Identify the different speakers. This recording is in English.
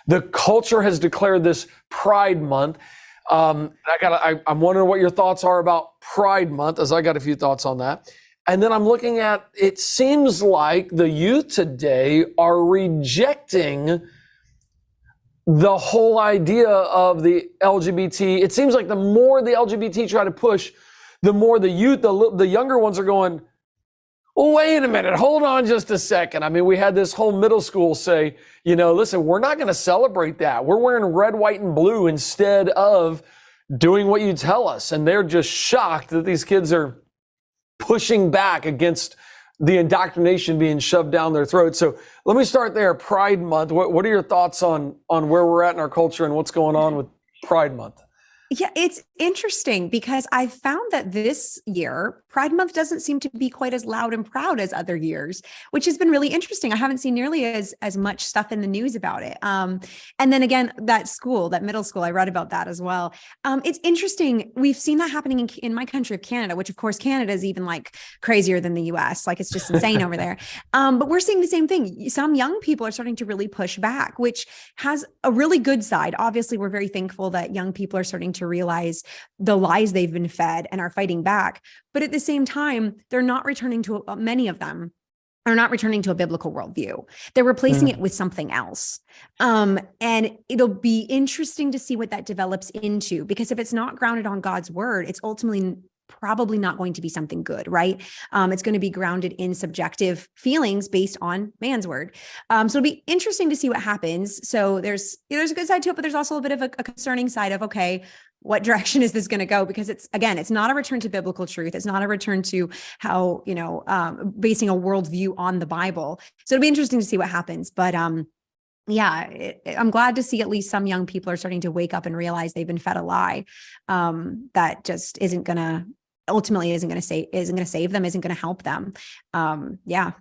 Speaker 1: The culture has declared this Pride Month. I'm wondering what your thoughts are about Pride Month, as I got a few thoughts on that. And then I'm looking at, it seems like the youth today are rejecting the whole idea of the LGBT. It seems like the more the LGBT try to push, the more the youth, the younger ones are going, well, wait a minute, hold on just a second. I mean, we had this whole middle school say, listen, we're not going to celebrate that. We're wearing red, white, and blue instead of doing what you tell us. And they're just shocked that these kids are pushing back against the indoctrination being shoved down their throats. So let me start there. Pride Month. What are your thoughts on where we're at in our culture and what's going on with Pride Month?
Speaker 2: Yeah, it's interesting because I found that this year, Pride Month doesn't seem to be quite as loud and proud as other years, which has been really interesting. I haven't seen nearly as much stuff in the news about it. And then again, that middle school, I read about that as well. It's interesting. We've seen that happening in my country of Canada, which of course, Canada is even like crazier than the US. Like it's just insane over there. But we're seeing the same thing. Some young people are starting to really push back, which has a really good side. Obviously, we're very thankful that young people are starting to realize the lies they've been fed and are fighting back. But at the same time, they're not returning to, many of them are not returning to a biblical worldview. They're replacing it with something else. And it'll be interesting to see what that develops into, because if it's not grounded on God's word, it's ultimately probably not going to be something good, right? It's going to be grounded in subjective feelings based on man's word. So it'll be interesting to see what happens. So there's a good side to it, but there's also a bit of a concerning side of, okay, what direction is this going to go? Because it's not a return to biblical truth. It's not a return to how, basing a worldview on the Bible. So it'll be interesting to see what happens. But yeah, I'm glad to see at least some young people are starting to wake up and realize they've been fed a lie that just ultimately isn't going to save them, isn't going to help them. Yeah.